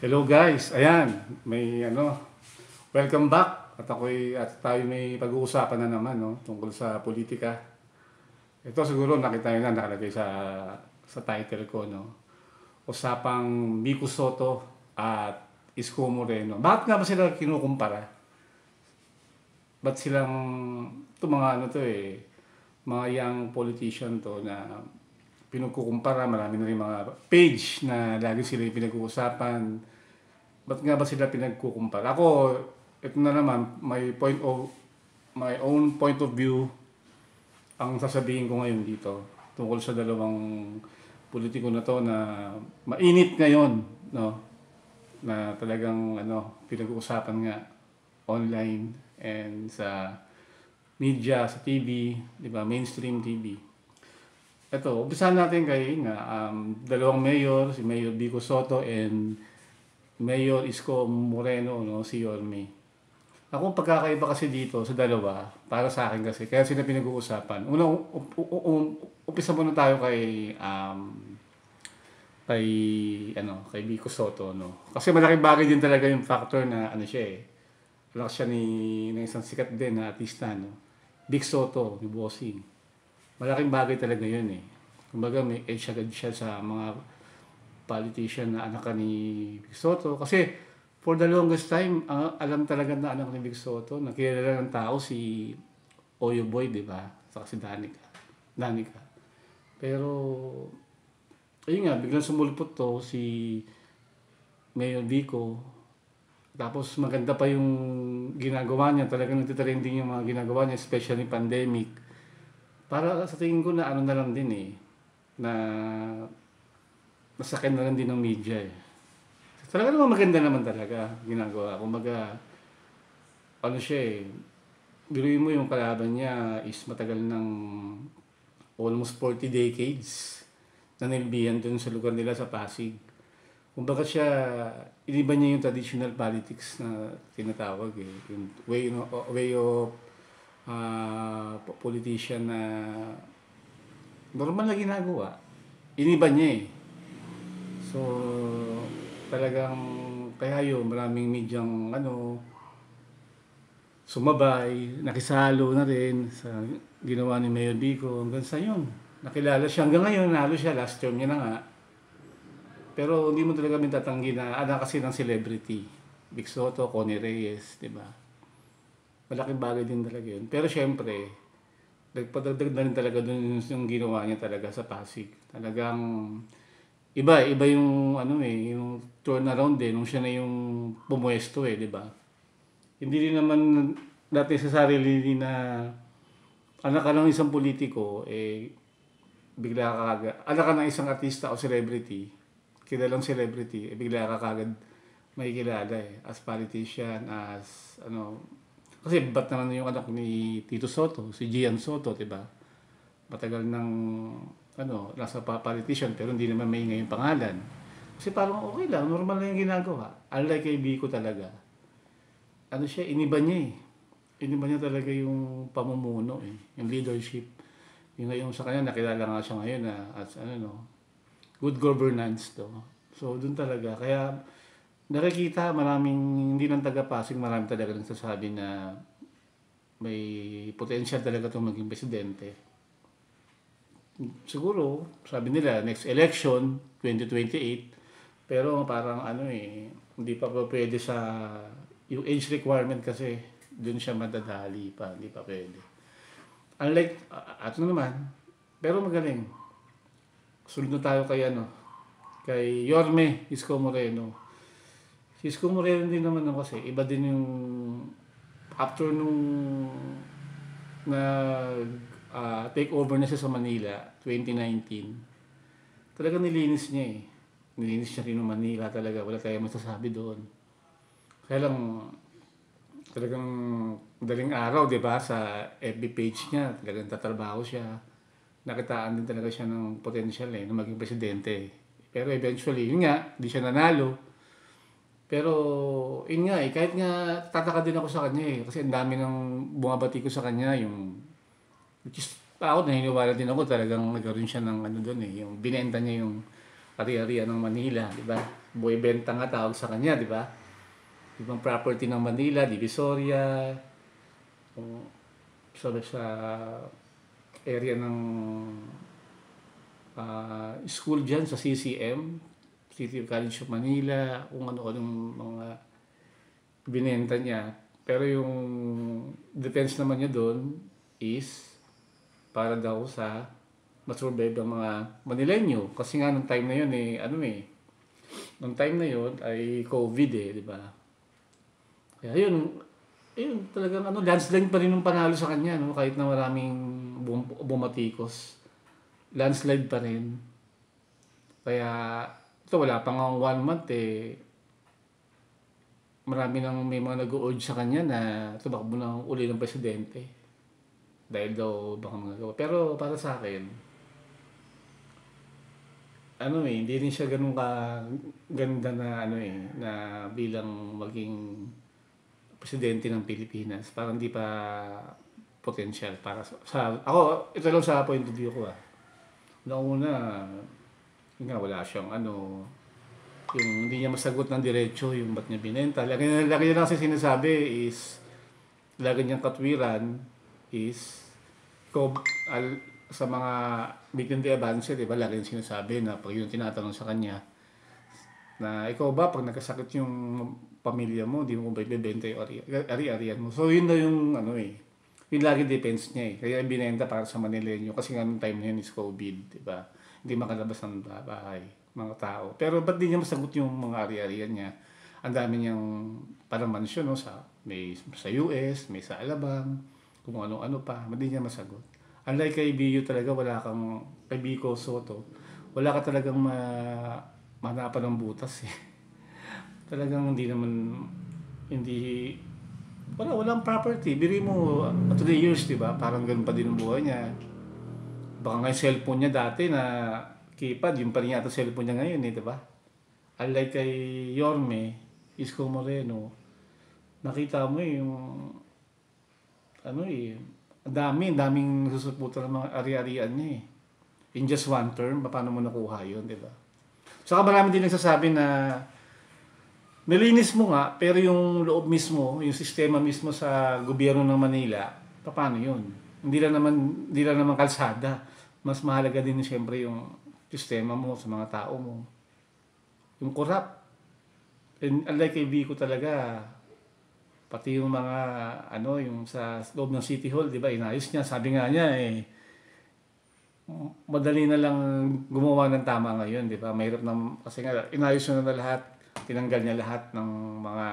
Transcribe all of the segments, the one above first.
Hello guys, ayan, welcome back at tayo may pag-uusapan na naman no, tungkol sa politika. Ito siguro nakita niyo na nakalagay sa title ko no. Usapang Vico Soto at Isko Moreno. Bakit nga ba sila kinukumpara? Ba't silang ito mga ano to mga young politician to na pinagkukumpara, marami na rin mga page na lagi sila yung pinag-uusapan. Ba't nga ba sila pinagkukumpara? Ako, ito na naman, my own point of view ang sasabihin ko ngayon dito tungkol sa dalawang politiko na to na mainit ngayon, no? Na talagang pinag-uusapan nga online and sa media, sa TV, di ba, mainstream TV. Ito, umpisahan natin dalawang mayor, si Mayor Vico Soto and Mayor Isko Moreno, no, si Yorme. Ako, pagkakaiba kasi dito sa dalawa, para sa akin kasi, kaya sila pinag-uusapan. Umpisa muna tayo kay Vico Soto, no. Kasi malaking bagay din talaga yung factor na anak siya ng isang sikat din na artista, no. Vic Soto, ni Bossing. Malaking bagay talaga yun eh. Kumbaga may edge agad siya sa mga politician na anak ni Vic Soto. Kasi for the longest time, alam talaga na anak ni Vic Soto. Nakilala ng tao si Oyo Boy, di ba? Saka si Danica. Pero, ayun nga, biglang sumulpot to si Mayor Vico. Tapos maganda pa yung ginagawa niya. Talagang nagtitrending yung mga ginagawa niya, especially pandemic. Para sa tingin ko na na lang din na masakin na lang din ng media eh. Talaga naman maganda naman talaga ginagawa. Kumbaga, biruin mo yung kalaban niya is matagal ng almost 40 decades na nilbihan dun sa lugar nila sa Pasig. Kumbaga iniba niya yung traditional politics na tinatawag eh. Yung way of politician na normal na ginagawa. Iniba niya eh. So, talagang kaya yun, maraming medyang sumabay, nakisalo na rin sa ginawa ni Mayor Vico. Hanggang sa yun, nakilala siya hanggang ngayon, nalo siya, last term niya na nga. Pero hindi mo talaga tatanggi na anak kasi ng celebrity. Vic Soto, Connie Reyes, di ba? Malaking bagay din talaga yun. Pero syempre, nagpadagdag na rin talaga dun yung ginawa niya talaga sa Pasig. Talagang iba yung yung turnaround nung siya na yung pumuesto di ba? Hindi rin naman dati sa sarili na anak ka ng isang politiko bigla ka kagad, anak ka ng isang artista o celebrity, kilalang celebrity, bigla ka kagad may kilala as politician, as kasi ba't naman yung anak ni Tito Soto, si Gian Soto, diba? Matagal ng nasa politician pero hindi naman may ngayong pangalan. Kasi parang okay lang, normal lang yung ginagawa. Unlike kay Vico talaga. Iniba niya Iniba niya talaga yung pamumuno yung leadership. Yung ngayon sa kanya, nakilala nga siya ngayon na as good governance to. So, dun talaga. Kaya, nakikita maraming, hindi lang taga-Pasig, marami talaga nagsasabi na may potential talaga itong maging presidente. Siguro, sabi nila, next election, 2028, pero parang hindi pa pwede yung age requirement kasi, dun siya madadali pa, hindi pa pwede. Unlike, ato naman, pero magaling. Sunod na tayo kay Yorme Isko Moreno. Si Isko Moreno din naman kasi, iba din yung after nung take over na siya sa Manila, 2019. Talagang nilinis niya Nilinis niya rin ng Manila talaga. Wala tayong masasabi doon. Kaya lang, talagang daling araw, di ba, sa FB page niya, talagang tatrabaho siya. Nakitaan din talaga siya ng potential na maging presidente. Pero eventually, yun nga, di siya nanalo. Pero, yun nga kahit nga tataka din ako sa kanya kasi ang dami ng bumabati ko sa kanya, which is, ako naniniwala din ako talagang nagkaroon siya ng doon yung binenta niya yung ari-arian ng Manila, di ba? Buwebenta nga tawag sa kanya, di ba? Ibang property ng Manila, Divisoria, kung sa area ng school dyan sa CCM, City College of Manila, kung ano-anong mga binenta niya. Pero yung defense naman niya doon is para daw sa masurvive ang mga Manileño. Kasi nga nung time na yun nung time na yun ay COVID di ba? Kaya yun talagang landslide pa rin yung panalo sa kanya, no? Kahit na maraming bumatikos. Landslide pa rin. Kaya ito wala pang 1 month marami nang may mga nag-urge sa kanya na tumakbo ng uli ng presidente. Dahil daw baka magagawa. Pero para sa akin, hindi rin siya ganun ka ganda na na bilang maging presidente ng Pilipinas. Parang hindi pa potential para sa ako, ito lang sa point of view ko Una, yun nga, wala siyang yung hindi niya masagot ng diretso yung ba't niya binenta. Lagi niya lang kasi sinasabi is, lagi niyang katwiran is, sa mga victim de avance, di ba, lagi niyang sinasabi na pag yung tinatanong sa kanya, na ikaw ba, pag nagkasakit yung pamilya mo, di mo ba ibebenta yung ari-arian mo. So, yun na yung, yung lagi defense niya Kaya binenta para sa Manileño, kasi nga nung time na yun is COVID, di ba? Hindi makalabas ng bahay mga tao. Pero ba't di niya masagot yung mga ari-arian niya? Ang dami niyang parang mansyon, may sa US, may sa Alabang, kung ano-ano pa, ba't di niya masagot? Unlike kay Biyo talaga, kay Bico Soto, wala ka talagang mahanapan ng butas Talagang walang property. Biri mo, 3 years, di ba? Parang ganun pa din ang buhay niya. Baka nga yung cellphone niya dati na keypad, yung pa rin yata cellphone niya ngayon di ba? Unlike kay Yorme, Isko Moreno, nakita mo yung daming susuputan ng mga ari-arian niya In just one term, paano mo nakuha yun, di ba? Saka marami din nagsasabi na nilinis mo nga, pero yung loob mismo, yung sistema mismo sa gobyerno ng Manila, paano yun? Hindi lang naman kalsada. Mas mahalaga din siyempre yung sistema mo sa mga tao mo. Yung corrupt. And unlike kay Vico talaga, pati yung mga yung sa loob ng City Hall, di ba, inayos niya. Sabi nga niya madali na lang gumawa ng tama ngayon, di ba? Mahirap na, kasi nga inayos na lahat, tinanggal niya lahat ng mga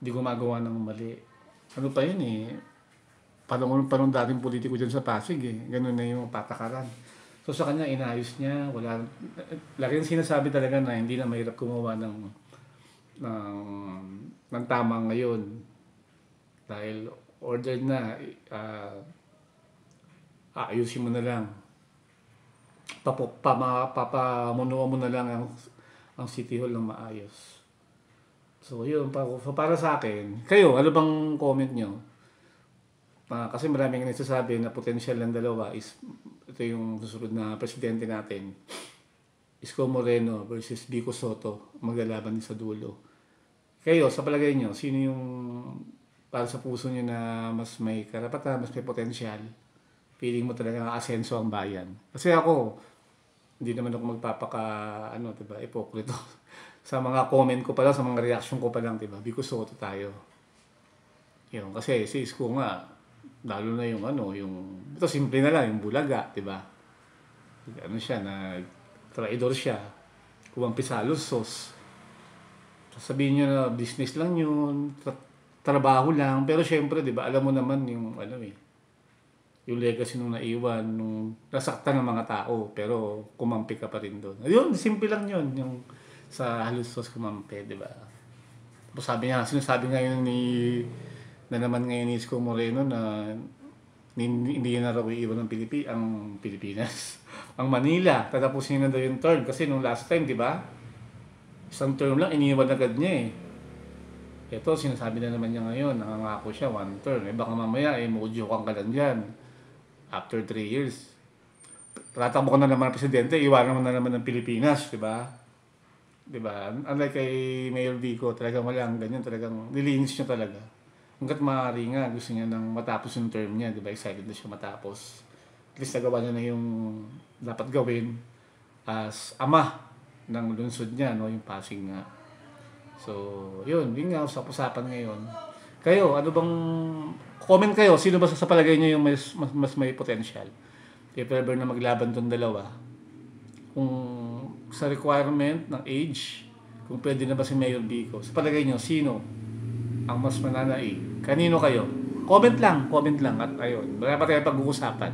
di gumagawa ng mali. Ano pa yun panong dating politiko dyan sa Pasig Ganun na yung patakaran. So sa kanya, inayos niya, lagi sinasabi talaga na hindi na mahirap gumawa ng tama ngayon. Dahil ordered na, ayusin mo na lang. Papamunuan mo na lang ang City Hall ng maayos. So yun, para sa akin, kayo, ano bang comment nyo? Kasi maraming nagsasabi na potential ng dalawa is ito yung susunod na presidente natin, Isko Moreno versus Vico Soto, maglalaban din sa dulo. Kayo, sa palagay nyo, sino yung para sa puso nyo na mas may karapatan, mas may potential? Feeling mo talaga asenso ang bayan. Kasi ako, hindi naman ako diba, ipokrito. Sa mga comment ko pa lang, sa mga reaction ko pa lang, diba, Vico Soto tayo. Yun, kasi si Isko nga, lalo na yung ito simple na lang, yung bulaga, diba? Siya, traidor siya. Kumampi sa Lusos. Sasabihin nyo na business lang yun, trabaho lang, pero syempre, diba, alam mo naman yung, yung legacy nung naiwan, nung nasaktan ng mga tao, pero kumampi ka pa rin doon. Yun, simple lang yun, yung sa Lusos kumampi, diba? Tapos sinasabi ngayon na naman ngayon ni Isko Moreno na hindi na raw iiwan ng ang Pilipinas. Ang Manila, tatapusin na daw yung term. Kasi nung last time, di ba? Isang term lang, iniwan agad niya Ito, sinasabi na naman niya ngayon, nakangako siya, 1 term. Baka mamaya, maudyukan ka lang dyan. After 3 years. tatakbo ka na naman ng presidente, iwanan mo na naman ng Pilipinas, di ba? Di ba? Unlike kay Mayor Vico, talagang walang ganyan, talagang nilinis niya talaga. Hanggat maaari nga, gusto niya nang matapos yung term niya, di ba? Excited na siya matapos. At least nagawa niya na yung dapat gawin as ama ng lungsod niya, no? Yung Pasig nga. So, yun nga usap-usapan ngayon. Kayo, ano bang, comment kayo, sino ba sa palagay niyo yung mas may potential? If ever na maglaban tong dalawa, kung sa requirement ng age, kung pwede na ba si Mayor Vico, sa palagay niyo, sino ang mas mananaig? Kanino kayo? Comment lang, at ayun, wala pa tayo pag-uusapan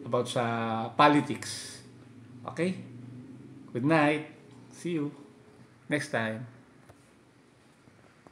about sa politics. Okay? Good night. See you next time.